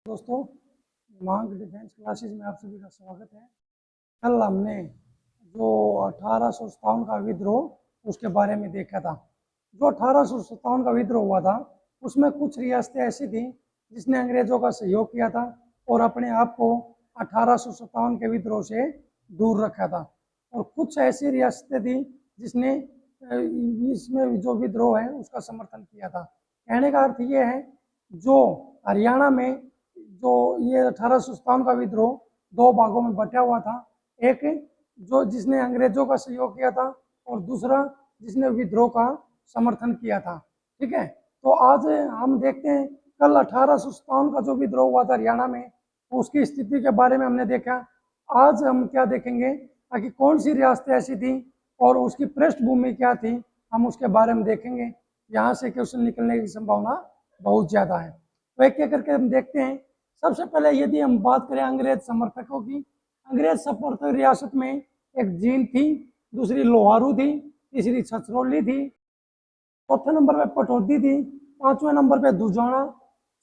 दोस्तों, मांग defence classes में आप सभी का स्वागत है। कल हमने जो 1857 का विद्रोह उसके बारे में देखा था। जो 1857 का विद्रोह हुआ था उसमें कुछ रियासतें ऐसी थी जिसने अंग्रेजों का सहयोग किया था और अपने आप को 1857 के विद्रोह से दूर रखा था, और कुछ ऐसी रियासतें थी जिसने इसमें जो विद्रोह है उसका समर्थन किया था। कहने का अर्थ ये है, जो हरियाणा में जो ये 1857 का विद्रोह दो भागों में बटा हुआ था। एक जो जिसने अंग्रेजों का सहयोग किया था और दूसरा जिसने विद्रोह का समर्थन किया था। ठीक है, तो आज हम देखते हैं कल 1857 का जो विद्रोह हुआ था हरियाणा में, उसकी स्थिति के बारे में हमने देखा। आज हम क्या देखेंगे कि कौन सी रियासतें ऐसी थी और उसकी पृष्ठभूमि क्या थी, हम उसके बारे में देखेंगे। यहाँ से क्वेश्चन निकलने की संभावना बहुत ज़्यादा है। तो एक एक करके हम देखते हैं। सबसे पहले यदि हम बात करें अंग्रेज समर्थकों की, अंग्रेज समर्थक रियासत में एक जींद थी, दूसरी लोहारू थी, तीसरी छछरौली थी, चौथे नंबर पे पटौदी थी, पांचवें नंबर पे दुजाना,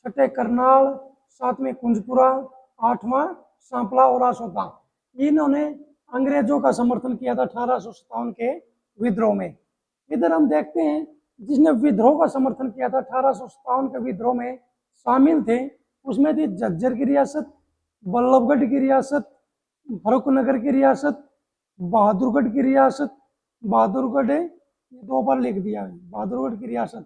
छठे करनाल, सातवें कुंजपुरा, आठवां सांपला और आसोता। इन्होंने अंग्रेजों का समर्थन किया था 1857 के विद्रोह में। इधर हम देखते हैं जिसने विद्रोह का समर्थन किया था 1857 के विद्रोह में शामिल थे, उसमें थी झज्जर की रियासत, बल्लभगढ़ की रियासत, फरुखनगर की रियासत, बहादुरगढ़ की रियासत। बहादुरगढ़ दो बार लिख दिया है, बहादुरगढ़ की रियासत।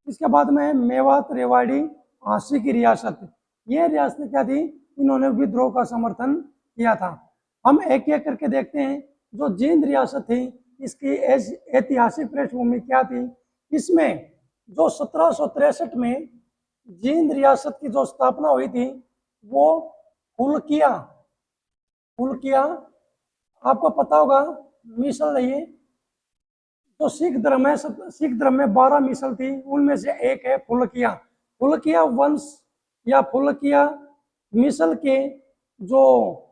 इसके बाद में मेवात, रेवाड़ी, झांसी की रियासत। ये रियासतें क्या थी, इन्होंने विद्रोह का समर्थन किया था। हम एक एक करके देखते हैं। जो जींद रियासत थी, इसकी ऐतिहासिक पृष्ठभूमि क्या थी। इसमें जो 1763 में जींद रियासत की जो स्थापना हुई थी वो फुलकिया आपको पता होगा मिसल नहीं। तो सिख धर्म है, सिख धर्म में 12 मिसल थी, उनमें से एक है फुलकिया वंश या फुलकिया मिसल के जो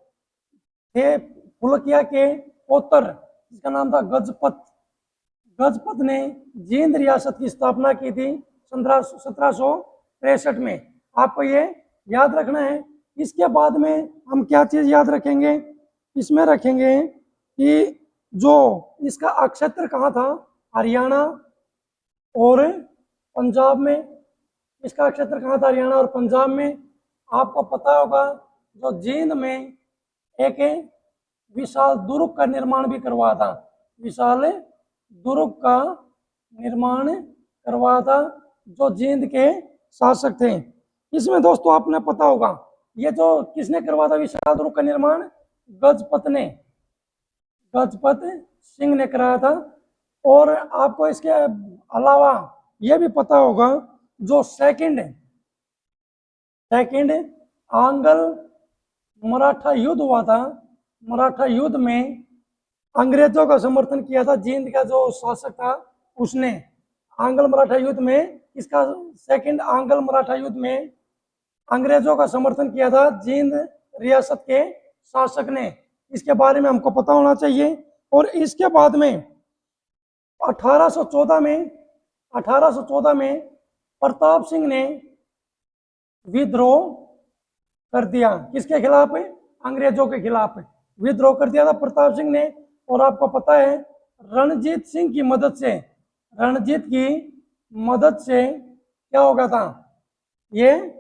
थे, फुलकिया के पोतर जिसका नाम था गजपत ने जींद रियासत की स्थापना की थी 1763 में। आपको ये याद रखना है। इसके बाद में हम क्या चीज याद रखेंगे, इसमें रखेंगे कि जो इसका अक्षेत्र कहाँ था, हरियाणा और पंजाब में। इसका क्षेत्र कहाँ था, हरियाणा और पंजाब में। आपको पता होगा जो जींद में एक विशाल दुर्ग का निर्माण भी करवाया था, विशाल दुर्ग का निर्माण करवाया था जो जींद के शासक थे। इसमें दोस्तों आपने पता होगा ये जो किसने करवाया था विशाल दुर्ग का निर्माण, गजपत सिंह ने कराया था। और आपको इसके अलावा यह भी पता होगा जो सेकंड आंग्ल मराठा युद्ध हुआ था, मराठा युद्ध में अंग्रेजों का समर्थन किया था जींद का जो शासक था उसने। आंग्ल मराठा युद्ध में इसका सेकंड आंग्ल मराठा युद्ध में अंग्रेजों का समर्थन किया था जींद रियासत के शासक ने। इसके बारे में हमको पता होना चाहिए। और इसके बाद में 1814 में प्रताप सिंह ने विद्रोह कर दिया। किसके खिलाफ, अंग्रेजों के खिलाफ विद्रोह कर दिया था प्रताप सिंह ने। और आपको पता है रणजीत सिंह की मदद से, क्या हो गया था, ये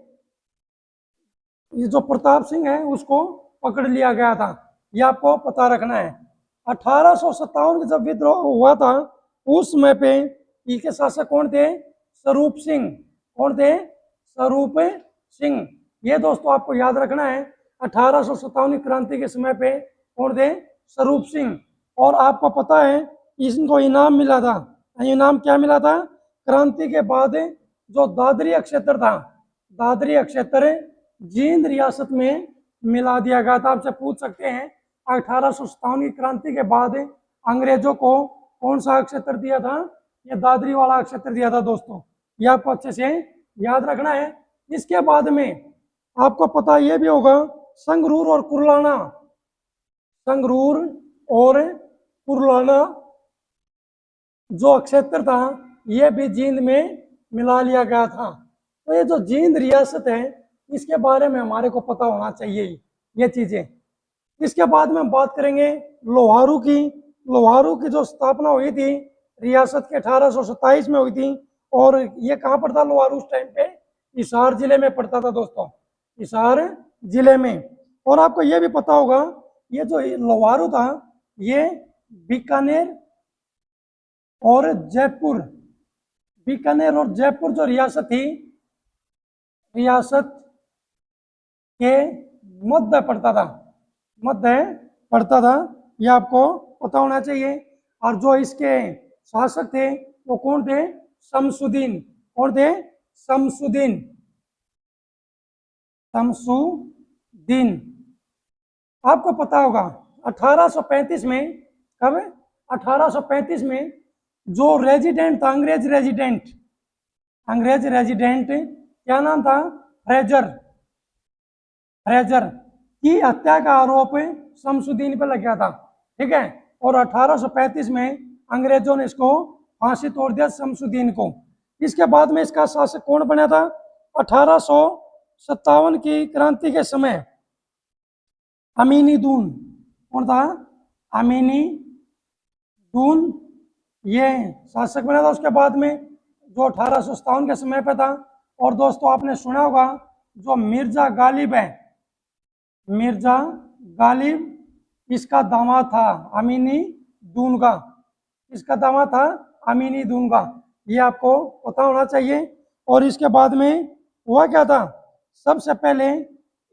जो प्रताप सिंह है उसको पकड़ लिया गया था। ये आपको पता रखना है। 1857 का जब विद्रोह हुआ था उस समय पे इसके शासक कौन थे, स्वरूप सिंह। कौन थे, स्वरूप सिंह। ये दोस्तों आपको याद रखना है। 1857 क्रांति के समय पे कौन थे, स्वरूप सिंह। और आपको पता है इनको इनाम मिला था। इनाम क्या मिला था, क्रांति के बाद जो दादरी क्षेत्र था, दादरी क्षेत्र जींद रियासत में मिला दिया गया था। आपसे पूछ सकते हैं 1857 की क्रांति के बाद अंग्रेजों को कौन सा क्षेत्र दिया था, ये दादरी वाला क्षेत्र दिया था दोस्तों। ये आपको अच्छे से याद रखना है। इसके बाद में आपको पता ये भी होगा संगरूर और कुर्लाना जो क्षेत्र था ये भी जींद में मिला लिया गया था। तो ये जो जींद रियासत है इसके बारे में हमारे को पता होना चाहिए ये चीजें। इसके बाद में हम बात करेंगे लोहारू की। लोहारू की जो स्थापना हुई थी रियासत के 1827 में हुई थी, और ये कहाँ पड़ता लोहारू उस टाइम पे? हिसार जिले में पड़ता था दोस्तों, हिसार जिले में। और आपको ये भी पता होगा ये जो लोहारू था ये बीकानेर और जयपुर, बीकानेर और जयपुर जो रियासत थी, रियासत के मध्य पड़ता था, मध्य पड़ता था, ये आपको पता होना चाहिए। और जो इसके शासक थे वो कौन थे? शमसुद्दीन। कौन थे? शमसुद्दीन, शमसुद्दीन। आपको पता होगा 1835 में, कब? 1835 में जो रेजिडेंट था, अंग्रेज रेजिडेंट, अंग्रेज रेजिडेंट क्या नाम था? फ्रेजर, फ्रेजर की हत्या का आरोप शमसुद्दीन पर लग गया था, ठीक है। और 1835 में अंग्रेजों ने इसको फांसी तोड़ दिया शमसुद्दीन को। इसके बाद में इसका शासक कौन बना था? 1857 की क्रांति के समय अमीनी दून। कौन था? अमीनी दून, ये शासक बना था उसके बाद में, जो 1857 के समय पे था। और दोस्तों आपने सुना होगा जो मिर्जा गालिब है, मिर्जा गालिब इसका दामाद था अमीनी दून का, इसका दामाद था अमीनी दून का, ये आपको पता होना चाहिए। और इसके बाद में हुआ क्या था? सबसे पहले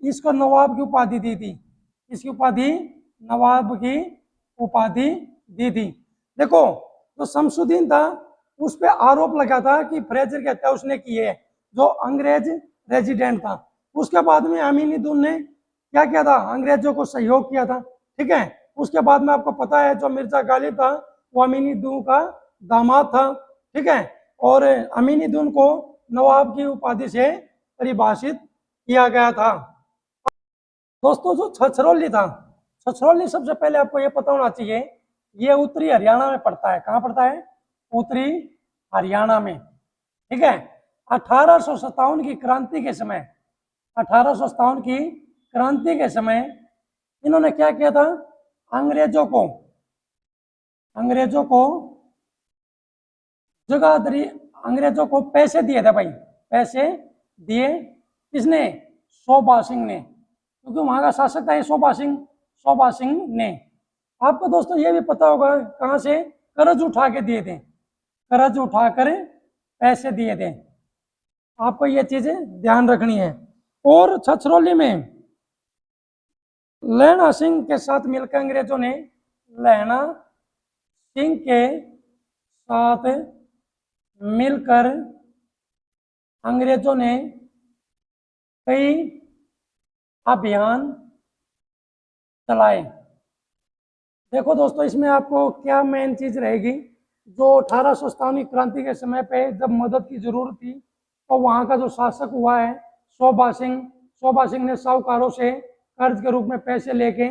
इसको नवाब की उपाधि दी थी, इसकी उपाधि नवाब की उपाधि दी थी। देखो जो शमसुद्दीन था उस पर आरोप लगा था कि फ्रेजर की हत्या उसने की है, जो अंग्रेज रेजिडेंट था। उसके बाद में अमीनी दून ने क्या किया था? अंग्रेजों को सहयोग किया था, ठीक है। उसके बाद में आपको पता है जो मिर्जा गालिब था वो अमीनी दून का दामाद था, ठीक है। और अमीनी दून को नवाब की उपाधि से परिभाषित किया गया था। दोस्तों जो छछरौली था, छछरौली सबसे पहले आपको ये पता होना चाहिए ये उत्तरी हरियाणा में पड़ता है। कहाँ पड़ता है? उत्तरी हरियाणा में, ठीक है। 1857 की क्रांति के समय, 1857 की क्रांति के समय इन्होंने क्या किया था? अंग्रेजों को जगाधरी, अंग्रेजों को पैसे दिए थे भाई, पैसे दिए। किसने? शोभा सिंह ने, क्योंकि वहां का शासक था ये शोभा सिंह, शोभा सिंह ने। आपको दोस्तों ये भी पता होगा कहां से? कर्ज उठा के दिए थे, कर्ज उठाकर पैसे दिए थे। आपको ये चीजें ध्यान रखनी है। और छछरौली में लहणा सिंह के साथ मिलकर अंग्रेजों ने, लहणा सिंह के साथ मिलकर अंग्रेजों ने कई अभियान चलाए। देखो दोस्तों इसमें आपको क्या मेन चीज रहेगी, जो 1857 की क्रांति के समय पे जब मदद की जरूरत थी तो वहाँ का जो शासक हुआ है शोभा सिंह, शोभा सिंह ने साहूकारों से कर्ज के रूप में पैसे लेके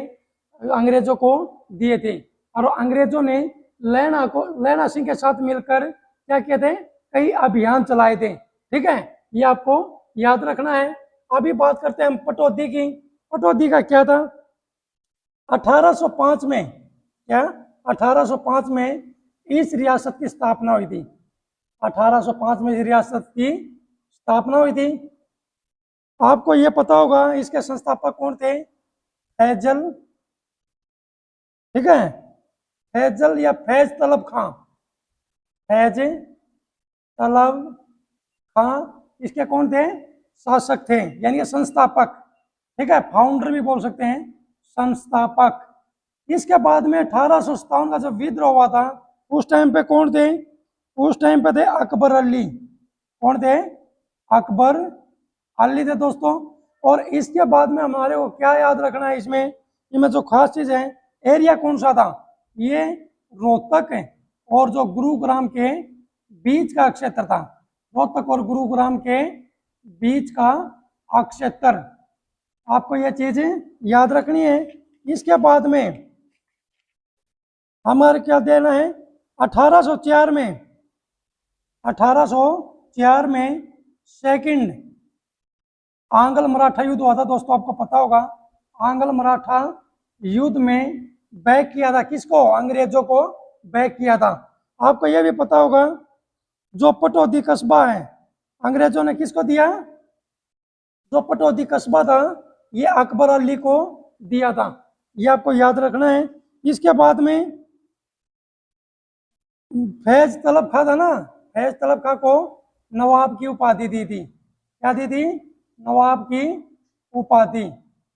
अंग्रेजों को दिए थे। और अंग्रेजों ने लहणा सिंह के साथ मिलकर क्या किए थे? कई अभियान चलाए थे, ठीक है। ये आपको याद रखना है। अभी बात करते हैं हम पटौदी की। पटौदी का क्या था? 1805 में, क्या 1805 में इस रियासत की स्थापना हुई थी। 1805 में इस रियासत की स्थापना हुई थी। आपको ये पता होगा इसके संस्थापक कौन थे? फैजल, ठीक है, फैजल या फैज तलब खां, फैज तलब खां इसके कौन थे? शासक थे, यानी संस्थापक, ठीक है, फाउंडर भी बोल सकते हैं, संस्थापक। इसके बाद में 1857 का जब विद्रोह हुआ था उस टाइम पे कौन थे? उस टाइम पे थे अकबर अली। कौन थे? अकबर अली थे दोस्तों। और इसके बाद में हमारे को क्या याद रखना है इसमें जो खास चीज है, एरिया कौन सा था? ये रोहतक है और जो गुरुग्राम के बीच का क्षेत्र था, रोहतक और गुरुग्राम के बीच का क्षेत्र। आपको यह चीजें याद रखनी है। इसके बाद में हमारे क्या देना है? 1804 में, 1804 में सेकंड आंग्ल मराठा युद्ध हुआ था दोस्तों, आपको पता होगा। आंग्ल मराठा युद्ध में बैक किया था किसको? अंग्रेजों को बैक किया था। आपको यह भी पता होगा जो पटौदी कस्बा है अंग्रेजों ने किसको दिया? जो पटौदी कस्बा था ये अकबर अली को दिया था, ये आपको याद रखना है। इसके बाद में फैज तलब खां था ना, फैज तलब खां को नवाब की उपाधि दी थी। क्या दी थी? नवाब की उपाधि।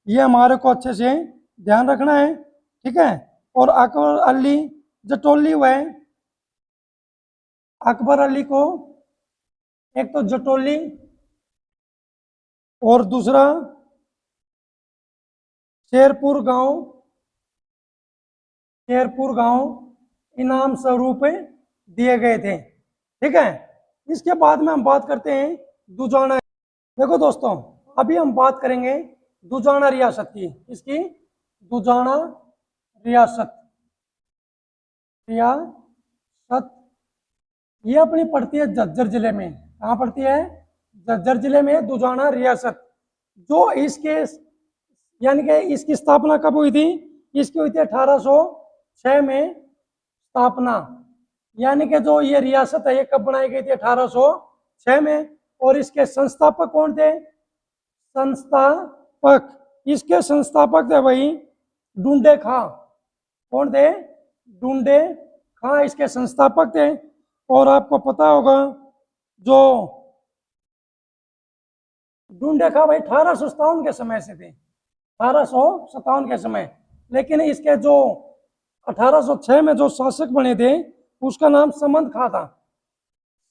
ये हमारे को अच्छे से ध्यान रखना है, ठीक है। और अकबर अली जटोली हुए, अकबर अली को एक तो जटोली और दूसरा शेरपुर गांव इनाम स्वरूप दिए गए थे, ठीक है। इसके बाद में हम बात करते हैं दुजाना। देखो दोस्तों, अभी हम बात करेंगे दुजाना रियासत की। इसकी दुजाना रियासत ये अपनी पड़ती है झज्जर जिले में। कहाँ पड़ती है? झज्जर जिले में दुजाना रियासत। जो इसके यानी कि इसकी स्थापना कब हुई थी? इसकी हुई थी 1806 में स्थापना। यानी कि जो ये रियासत है ये कब बनाई गई थी? 1806 में। और इसके संस्थापक कौन थे? इसके संस्थापक थे भाई डूंडे खां। कौन थे? डूंडे खां इसके संस्थापक थे। और आपको पता होगा जो डूंडे खां भाई 1857 के समय से थे, 1857 के समय। लेकिन इसके जो 1806 में जो शासक बने थे उसका नाम समंद खां था।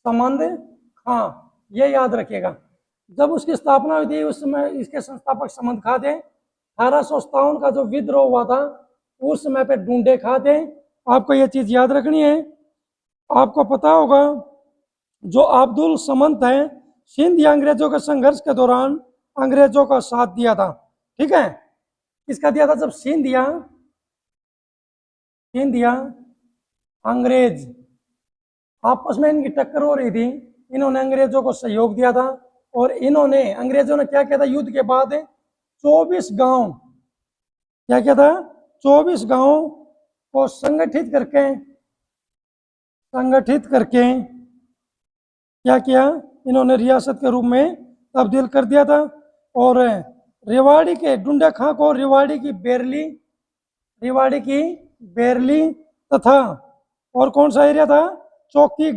समंद खां, ये याद रखिएगा। जब उसकी स्थापना हुई थी उस समय इसके संस्थापक समंद खां थे। 1857 का जो विद्रोह हुआ था उस समय पे डूंडे खां थे। आपको ये चीज याद रखनी है। आपको पता होगा जो अब्दुल समंद है सिंध अंग्रेजों के संघर्ष के दौरान अंग्रेजों का साथ दिया था, ठीक है। किसका दिया था? जब सिंधिया अंग्रेज आपस में इनकी टक्कर हो रही थी, इन्होंने अंग्रेजों को सहयोग दिया था। और इन्होंने अंग्रेजों ने क्या किया था? युद्ध के बाद 24 गांव क्या किया था? 24 गांव को संगठित करके क्या किया? इन्होंने रियासत के रूप में तब्दील कर दिया था। और रेवाड़ी के डूंडे खां को रेवाड़ी की बेरली तथा और कौन सा एरिया था? चौकी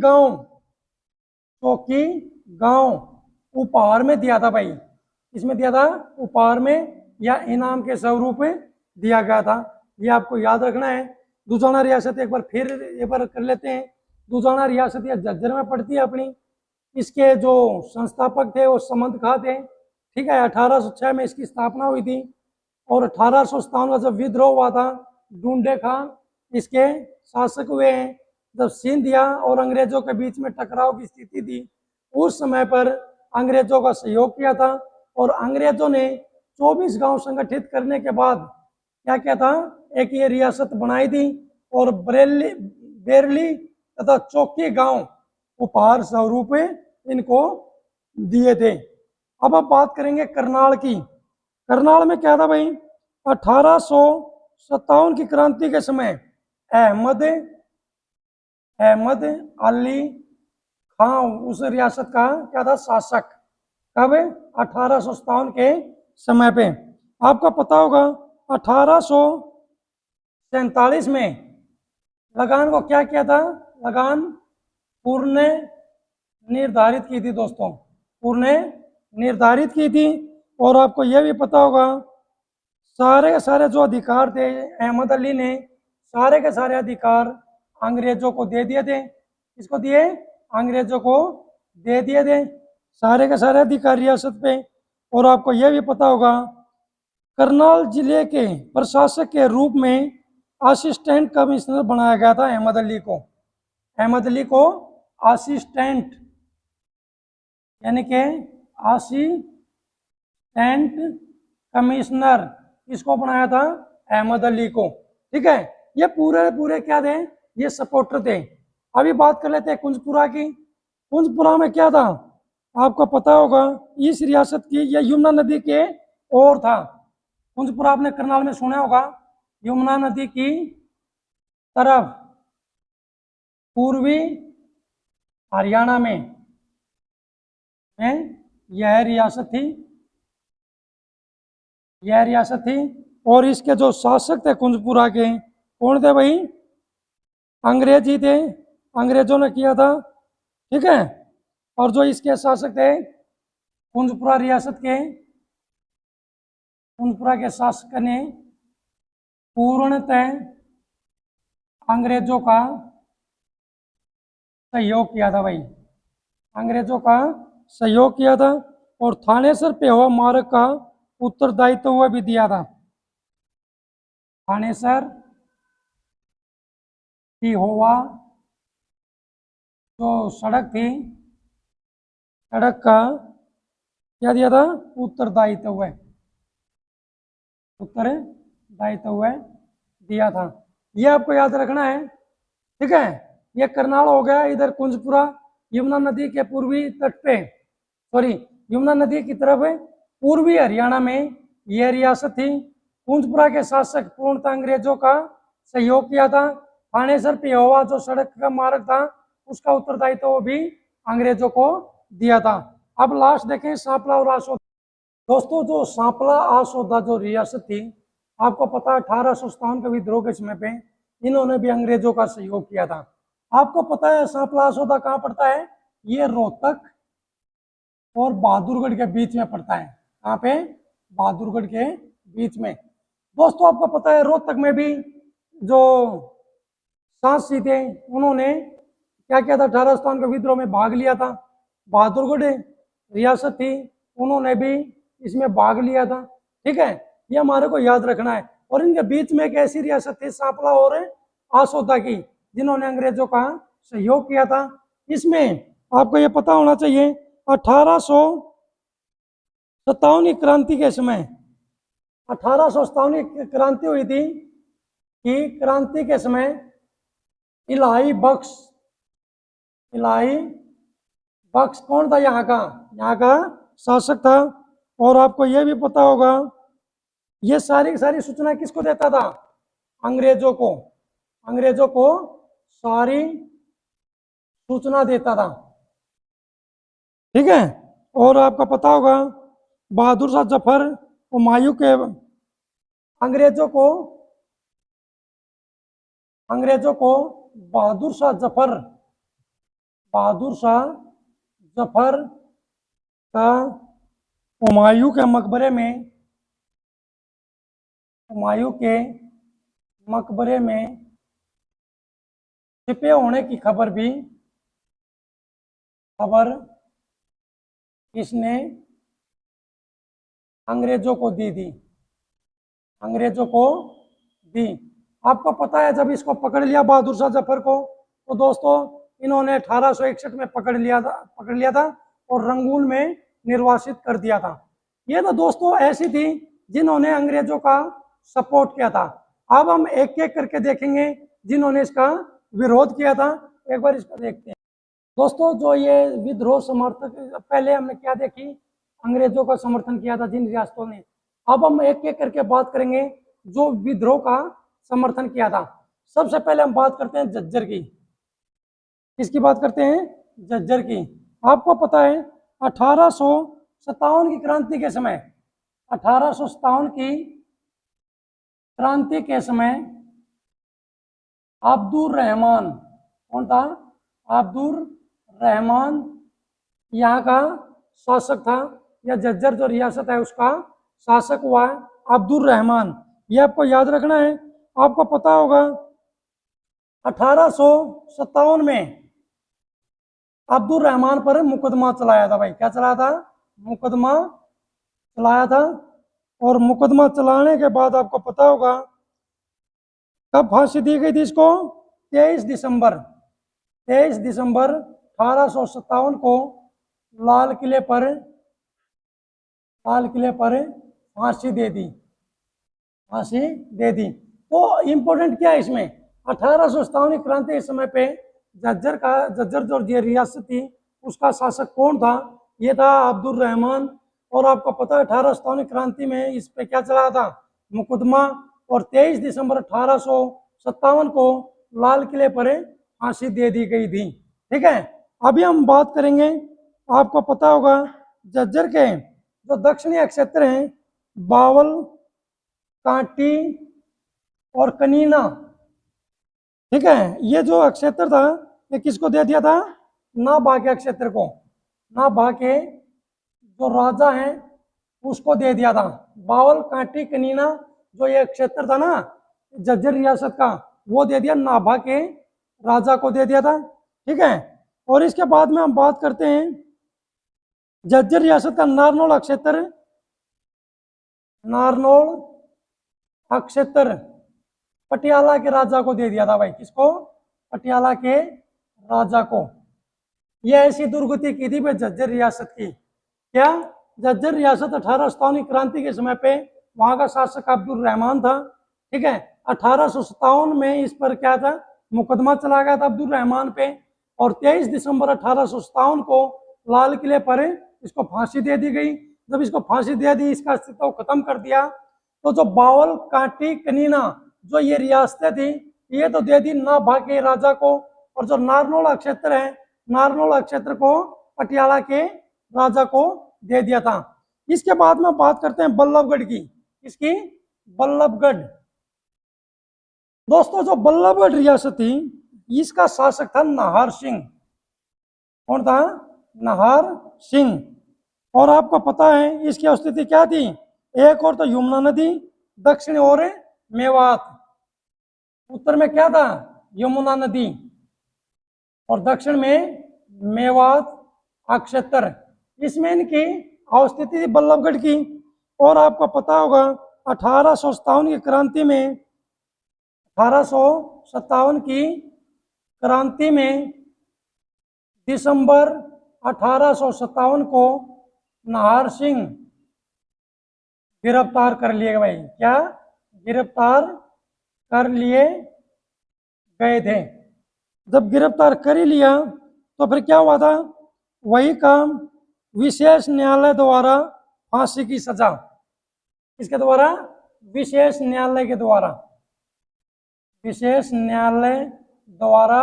गांव उपहार में दिया था भाई। इसमें दिया था उपहार में या इनाम के स्वरूप दिया गया था। ये आपको याद रखना है। दुजाना रियासत एक बार कर लेते हैं। दुजाना रियासत या झज्जर में पड़ती है अपनी। इसके जो संस्थापक थे वो समंद खां थे, ठीक है। 1806 में इसकी स्थापना हुई थी। और 1857 का जब विद्रोह हुआ था डूंडे खां इसके शासक हुए हैं। जब सिंधिया और अंग्रेजों के बीच में टकराव की स्थिति थी उस समय पर अंग्रेजों का सहयोग किया था। और अंग्रेजों ने 24 गांव संगठित करने के बाद क्या किया था? एक ये रियासत बनाई थी। और बेरली तथा चौकी गांव उपहार स्वरूप इनको दिए थे। अब आप बात करेंगे करनाल की। करनाल में क्या था भाई? 1857 की क्रांति के समय अहमद अली खां उस रियासत का क्या था? शासक। कब? 1857 के समय पे। आपको पता होगा 1847 में लगान को क्या किया था? लगान पूर्ण निर्धारित की थी दोस्तों, पूर्ण निर्धारित की थी। और आपको यह भी पता होगा सारे के सारे जो अधिकार थे अहमद अली ने सारे के सारे अधिकार अंग्रेजों को दे दिए थे। किसको दिए? अंग्रेजों को दे दिए थे सारे के सारे अधिकार रियासत पे। और आपको यह भी पता होगा करनाल जिले के प्रशासक के रूप में असिस्टेंट कमिश्नर बनाया गया था अहमद अली को असिस्टेंट यानी कि असिस्टेंट कमिश्नर किसको बनाया था? अहमद अली को, ठीक है। ये पूरे क्या थे? ये सपोर्टर थे। अभी बात कर लेते हैं कुंजपुरा की। कुंजपुरा में क्या था? आपको पता होगा इस रियासत की यह यमुना नदी के और था। कुंजपुरा आपने करनाल में सुना होगा, यमुना नदी की तरफ पूर्वी हरियाणा में यह रियासत थी, यह रियासत थी। और इसके जो शासक थे कुंजपुरा के, कौन थे भाई? अंग्रेज ही थे, अंग्रेजों ने किया था, ठीक है। और जो इसके शासक थे कुंजपुरा रियासत के, कुंजपुरा के शासक ने पूर्णतः अंग्रेजों का सहयोग किया था भाई, अंग्रेजों का सहयोग किया था। और थानेसर पे हुआ मार्ग का उत्तरदायित्व हुआ भी दिया था। थानेसर की हुआ जो सड़क थी, सड़क का क्या दिया था? उत्तरदायित्व हुआ, उत्तरदायित्व हुआ दिया था। ये आपको याद रखना है, ठीक है। ये करनाल हो गया, इधर कुंजपुरा यमुना नदी के पूर्वी तट पे, सॉरी यमुना नदी की तरफ पूर्वी हरियाणा में यह रियासत थी। कुंजपुरा के शासक पूर्णतः अंग्रेजों का सहयोग किया था। थानेसर पेहोवा जो सड़क का मार्ग था उसका उत्तरदायित्व भी अंग्रेजों को दिया था। अब लास्ट देखें, सांपला और आसोदा। दोस्तों जो सांपला आसोदा जो रियासत थी, आपको पता है 1857 के विद्रोह के समय पे इन्होंने भी अंग्रेजों का सहयोग किया था। आपको पता है सांपला आसोदा कहाँ पड़ता है? ये रोहतक और बहादुरगढ़ के बीच में पड़ता है। कहाँ पे? बहादुरगढ़ के बीच में। दोस्तों आपको पता है रोहतक में भी जो सांसी थे उन्होंने क्या किया था? 1857 के विद्रोह में भाग लिया था। बहादुरगढ़ रियासत थी, उन्होंने भी इसमें भाग लिया था, ठीक है। ये हमारे को याद रखना है। और इनके बीच में एक ऐसी रियासत थी सांपला और आसोदा की, जिन्होंने अंग्रेजों का सहयोग किया था। इसमें आपको ये पता होना चाहिए 1857 की क्रांति के समय, 1857 की क्रांति हुई थी कि क्रांति के समय इलाही बख्श कौन था? यहाँ का शासक था। और आपको यह भी पता होगा ये सारी की सारी सूचना किसको देता था? अंग्रेजों को सारी सूचना देता था, ठीक है। और आपको पता होगा बहादुर शाह जफर हुमायूं के अंग्रेजों को बहादुर शाह जफर का हुमायूं के मकबरे में छिपे होने की खबर इसने अंग्रेजों को दी। आपको पता है जब इसको पकड़ लिया बहादुर शाह जफर को, तो दोस्तों इन्होंने 1861 में पकड़ लिया था और रंगून में निर्वासित कर दिया था। ये तो दोस्तों ऐसी थी जिन्होंने अंग्रेजों का सपोर्ट किया था। अब हम एक एक करके देखेंगे जिन्होंने इसका विरोध किया था। एक बार इसको देखते हैं। दोस्तों जो ये विद्रोह समर्थक, पहले हमने क्या देखी? अंग्रेजों का समर्थन किया था जिन रियासतों ने। अब हम एक एक करके बात करेंगे जो विद्रोह का समर्थन किया था। सबसे पहले हम बात करते हैं झज्जर की। किसकी बात करते हैं? झज्जर की। आपको पता है 1857 की क्रांति के समय, 1857 की क्रांति के समय अब्दुल रहमान, कौन था? अब्दुल रहमान यहाँ का शासक था, या झज्जर जो रियासत है उसका शासक हुआ है अब्दुल रहमान। ये आपको याद रखना है। आपको पता होगा 1857 में अब्दुल रहमान पर मुकदमा चलाया था भाई। क्या चलाया था? मुकदमा चलाया था। और मुकदमा चलाने के बाद आपको पता होगा कब फांसी दी गई थी इसको? 23 दिसंबर 1857 को लाल किले पर फांसी दे दी। तो इम्पोर्टेंट क्या है इसमें? 1857 की क्रांति के समय पे झज्जर जो रियासत थी उसका शासक कौन था? ये था अब्दुल रहमान। और आपको पता है 1857 क्रांति में इस पे क्या चला था, मुकदमा। और 23 दिसंबर 1857 को लाल किले पर फांसी दे दी गई थी। ठीक है, अभी हम बात करेंगे, आपको पता होगा झज्जर के जो दक्षिणी क्षेत्र हैं, बावल, कांटी और कनीना, ठीक है, ये जो क्षेत्र था ये किसको दे दिया था, नाभा के क्षेत्र को, नाभा के जो राजा हैं उसको दे दिया था। बावल, कांटी, कनीना जो ये क्षेत्र था ना झज्जर रियासत का, वो दे दिया नाभा के राजा को दे दिया था। ठीक है, और इसके बाद में हम बात करते हैं झज्जर रियासत का नारनौल क्षेत्र, नारनौल क्षेत्र पटियाला के राजा को दे दिया था भाई, किसको, पटियाला के राजा को। यह ऐसी दुर्गति की थी भाई झज्जर रियासत की। क्या, झज्जर रियासत 1857 क्रांति के समय पे वहां का शासक अब्दुल रहमान था। ठीक है, 1857 में इस पर क्या था, मुकदमा चला गया था अब्दुल रहमान पे, और 23 दिसंबर 1857 को लाल किले पर इसको फांसी दे दी गई। जब इसको फांसी दे दी, इसका अस्तित्व खत्म कर दिया, तो जो बावल, कांटी, कनीना जो ये रियासतें थी ये तो दे दी नाभा के राजा को, और जो नारनौल क्षेत्र है, नारनौल क्षेत्र को पटियाला के राजा को दे दिया था। इसके बाद में बात करते हैं बल्लभगढ़ की, इसकी बल्लभगढ़। दोस्तों जो बल्लभगढ़ रियासत थी इसका शासक था नाहर सिंह। कौन था, नाहर सिंह। और आपको पता है इसकी स्थिति क्या थी, एक और तो यमुना नदी, दक्षिण और मेवात। उत्तर में क्या था, यमुना नदी, और दक्षिण में मेवात क्षेत्र। इसमें इनकी अवस्थिति थी बल्लभगढ़ की। और आपको पता होगा 1857 की क्रांति में, 1857 की क्रांति में दिसंबर 1857 को नाहर सिंह गिरफ्तार कर लिए गए भाई। क्या, गिरफ्तार कर लिए गए थे। जब गिरफ्तार कर ही लिया तो फिर क्या हुआ था, वही काम विशेष न्यायालय द्वारा फांसी की सजा, किसके द्वारा, विशेष न्यायालय के द्वारा, विशेष न्यायालय द्वारा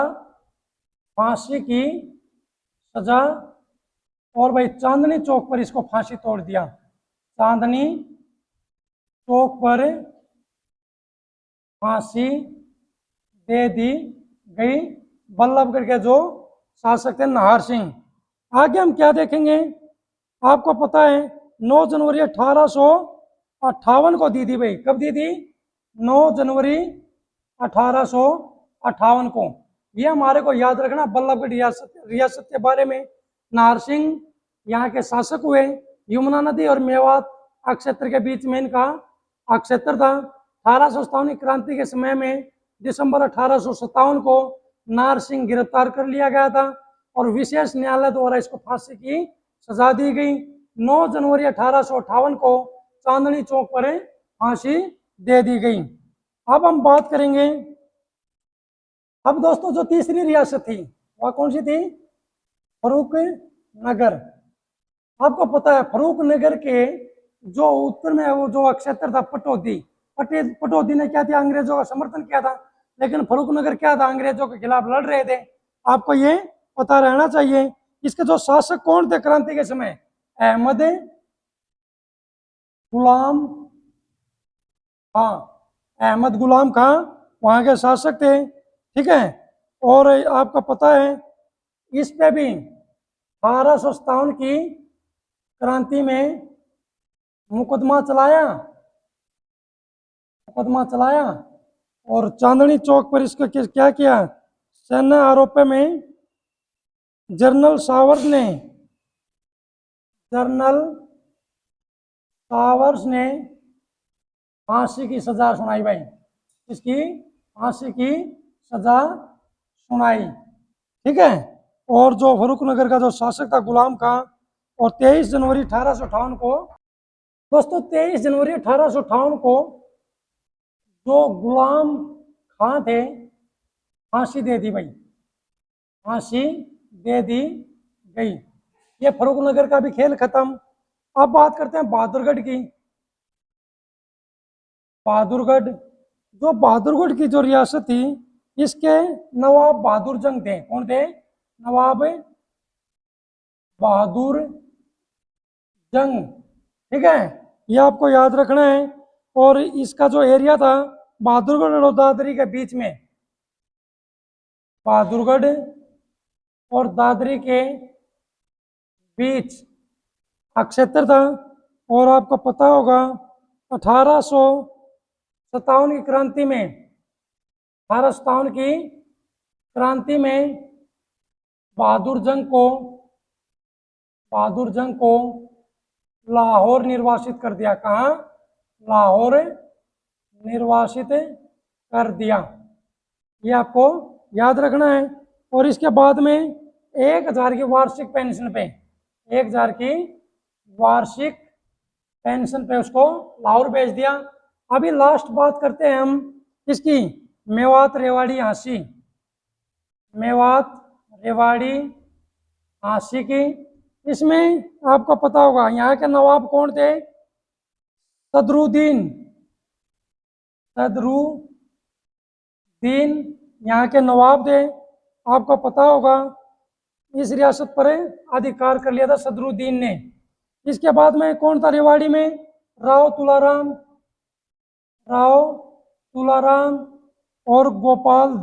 फांसी की सजा। और भाई चांदनी चौक पर इसको फांसी तोड़ दिया, चांदनी चौक पर फांसी दे दी गई बल्लभगढ़ के जो शासक थे नाहर सिंह। आगे हम क्या देखेंगे, आपको पता है 9 जनवरी 1858 को दी थी भाई। कब दी थी, 9 जनवरी 1858 को। ये हमारे को याद रखना, बल्लभगढ़ रियासत के बारे में। नाहर सिंह यहाँ के शासक हुए, यमुना नदी और मेवात क्षेत्र के बीच में इनका क्षेत्र था। 1857 क्रांति के समय में दिसंबर 1857 को नाहर सिंह गिरफ्तार कर लिया गया था और विशेष न्यायालय द्वारा इसको फांसी की सजा दी गई। 9 जनवरी 1858 को चांदनी चौक पर फांसी दे दी गई। अब हम बात करेंगे, अब दोस्तों जो तीसरी रियासत थी वह कौन सी थी, फर्रुख नगर। आपको पता है फर्रुख नगर के जो उत्तर में वो जो क्षेत्र था पटौदी, पटौदी ने क्या किया, अंग्रेजों का समर्थन किया था। लेकिन फर्रुख नगर क्या था, अंग्रेजों के खिलाफ लड़ रहे थे। आपको ये पता रहना चाहिए। इसके जो शासक कौन थे क्रांति के समय, अहमद गुलाम खां, अहमद गुलाम खां वहां के शासक थे। ठीक है, और आपको पता है इस पे भी 1857 की क्रांति में मुकदमा चलाया और चांदनी चौक पर इसका क्या किया, सैन्य आरोप में जनरल सावर्स ने फांसी की सजा सुनाई भाई। इसकी फांसी की सजा सुनाई। ठीक है, और जो फर्रुख नगर का जो शासक था गुलाम खां, और 23 जनवरी 1858 को, दोस्तों 23 जनवरी 1858 को जो गुलाम खां थे फांसी दे दी भाई, फांसी दे दी गई। ये फरुखनगर का भी खेल खत्म। अब बात करते हैं बहादुरगढ़ की। बहादुरगढ़, जो बहादुरगढ़ की जो रियासत थी, इसके नवाब बहादुर जंग थे। कौन थे? नवाब बहादुर जंग। ठीक है, ये आपको याद रखना है। और इसका जो एरिया था बहादुरगढ़ और दादरी के बीच में, बहादुरगढ़ और दादरी के बीच का क्षेत्र था। और आपको पता होगा 1857 की क्रांति में, 1857 की क्रांति में बहादुर जंग को लाहौर निर्वासित कर दिया। कहाँ? लाहौर निर्वासित कर दिया। ये आपको याद रखना है। और इसके बाद में 1000 की वार्षिक पेंशन पे, 1000 की वार्षिक पेंशन पे उसको लाहौर भेज दिया। अभी लास्ट बात करते हैं हम किसकी? मेवात रेवाड़ी झांसी। मेवात रेवाड़ी झांसी की। इसमें आपको पता होगा यहाँ के नवाब कौन थे? सदरुद्दीन यहाँ के नवाब थे। आपको पता होगा इस रियासत पर अधिकार कर लिया था सदरुद्दीन ने। इसके बाद में कौन था रेवाड़ी में? राव तुलाराम और गोपाल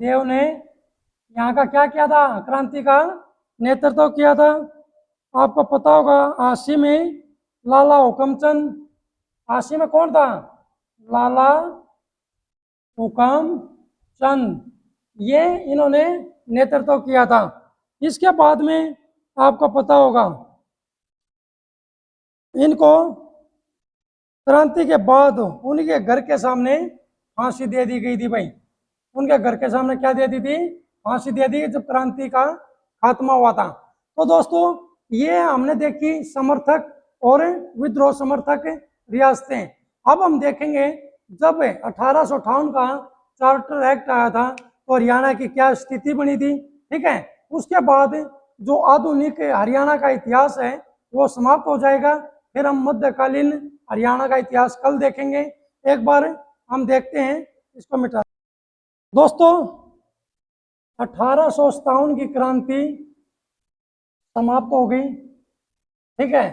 देव ने यहाँ का क्या किया था? क्रांति का नेतृत्व किया था। आपको पता होगा झांसी में लाला हुकमचंद। झांसी में कौन था? लाला हुकमचंद। ये इन्होंने नेतृत्व किया था। इसके बाद में आपको पता होगा इनको क्रांति के बाद उनके घर के सामने फांसी दे दी गई थी। भाई, उनके घर के सामने क्या दे दी थी? फांसी दे दी जब क्रांति का खात्मा हुआ था। तो दोस्तों, ये हमने देखी समर्थक और विद्रोह समर्थक रियासतें। अब हम देखेंगे जब 1858 का चार्टर एक्ट आया था तो हरियाणा की क्या स्थिति बनी थी। ठीक है, उसके बाद जो आधुनिक हरियाणा का इतिहास है वो समाप्त हो जाएगा। फिर हम मध्यकालीन हरियाणा का इतिहास कल देखेंगे। एक बार हम देखते हैं, इसको मिटा। दोस्तों, 1857 की क्रांति समाप्त हो गई। ठीक है,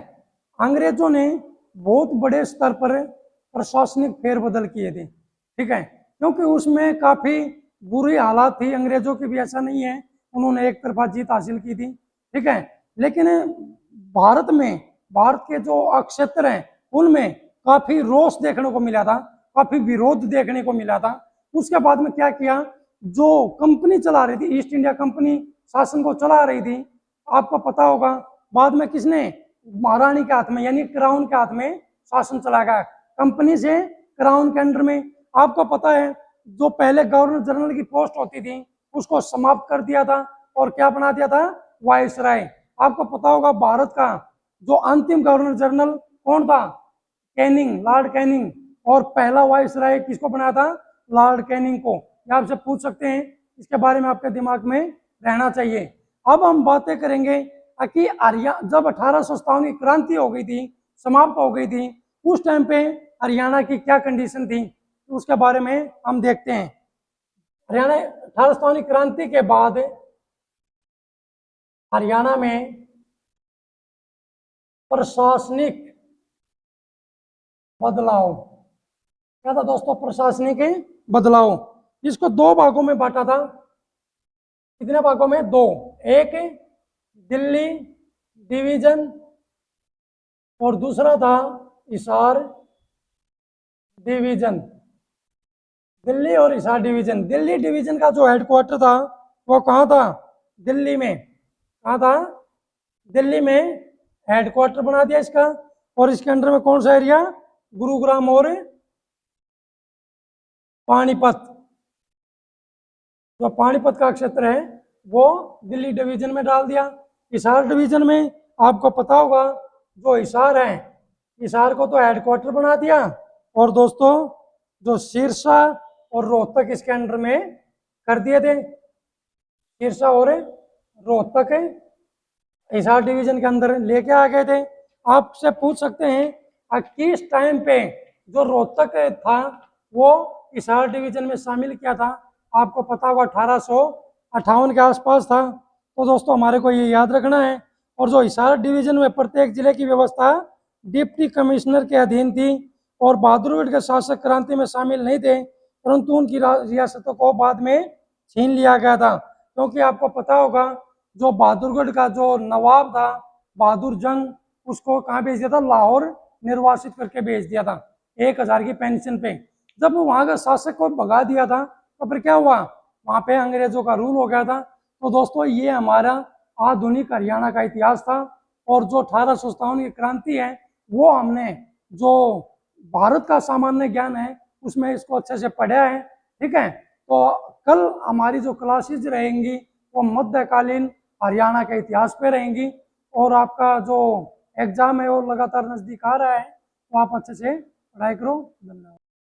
अंग्रेजों ने बहुत बड़े स्तर पर प्रशासनिक फेरबदल किए थे। ठीक है, क्योंकि उसमें काफी बुरी हालात थी। अंग्रेजों की भी ऐसा नहीं है उन्होंने एक तरफा जीत हासिल की थी। ठीक है, लेकिन भारत के जो क्षेत्र हैं उनमें काफी रोष देखने को मिला था, काफी विरोध देखने को मिला था। उसके बाद में क्या किया? जो कंपनी चला रही थी, ईस्ट इंडिया कंपनी शासन को चला रही थी, आपको पता होगा बाद में किसने? महारानी के हाथ में, यानी क्राउन के हाथ में शासन चला गया। कंपनी से क्राउन के अंडर में। आपको पता है जो पहले गवर्नर जनरल की पोस्ट होती थी उसको समाप्त कर दिया था और क्या बना दिया था? वायसराय। आपको पता होगा भारत का जो अंतिम गवर्नर जनरल कौन था? Canning, Lord Canning. और पहला वायसराय किसको बनाया था? लॉर्ड कैनिंग को। ये आपसे पूछ सकते हैं, इसके बारे में आपके दिमाग में रहना चाहिए। अब हम बातें करेंगे कि जब 1857 की क्रांति हो गई थी, समाप्त हो गई थी, उस टाइम पे हरियाणा की क्या कंडीशन थी, उसके बारे में हम देखते हैं। हरियाणा 1857 की क्रांति के बाद हरियाणा में प्रशासनिक बदलाव। क्या था दोस्तों? प्रशासनिक बदलाव। इसको दो भागों में बांटा था। कितने भागों में? दो। एक दिल्ली डिवीजन और दूसरा था हिसार डिवीजन। दिल्ली और हिसार डिवीजन। दिल्ली डिवीजन का जो हेडक्वार्टर था वो कहाँ था? दिल्ली में। कहाँ था? दिल्ली में हेडक्वार्टर बना दिया इसका। और इसके अंडर में कौन सा एरिया? गुरुग्राम और पानीपत। जो पानीपत का क्षेत्र है वो दिल्ली डिवीजन में डाल दिया। हिसार डिवीजन में आपको पता होगा जो हिसार है, हिसार को तो हेडक्वार्टर बना दिया। और दोस्तों, जो सिरसा और रोहतक इसके अंडर में कर दिए थे। सिरसा और रोहतक हिसार डिवीजन के अंदर लेके आ गए थे। आपसे पूछ सकते हैं किस टाइम पे जो रोहतक था वो हिसार डिवीजन में शामिल किया था? आपको पता होगा 1858 के आसपास था। तो दोस्तों हमारे को ये याद रखना है। और जो हिसार डिवीजन में प्रत्येक जिले की व्यवस्था डिप्टी कमिश्नर के अधीन थी और बहादुरगढ़ के शासक क्रांति में शामिल नहीं थे, परंतु उनकी रियासतों को बाद में छीन लिया गया था। क्योंकि आपको पता होगा जो बहादुरगढ़ का जो नवाब था बहादुर जंग, उसको कहाँ भेज दिया था? लाहौर निर्वासित करके भेज दिया था 1000 की पेंशन पे। जब वो वहाँ के शासक को भगा दिया था तो फिर क्या हुआ? वहाँ पे अंग्रेजों का रूल हो गया था। तो दोस्तों ये हमारा आधुनिक हरियाणा का इतिहास था। और जो 1857 की क्रांति है वो हमने जो भारत का सामान्य ज्ञान है उसमें इसको अच्छे से पढ़ा है। ठीक है, तो कल हमारी जो क्लासेज रहेंगी वो मध्यकालीन हरियाणा के इतिहास पे रहेंगी। और आपका जो एग्जाम है वो लगातार नजदीक आ रहा है, तो आप अच्छे से पढ़ाई करो। धन्यवाद।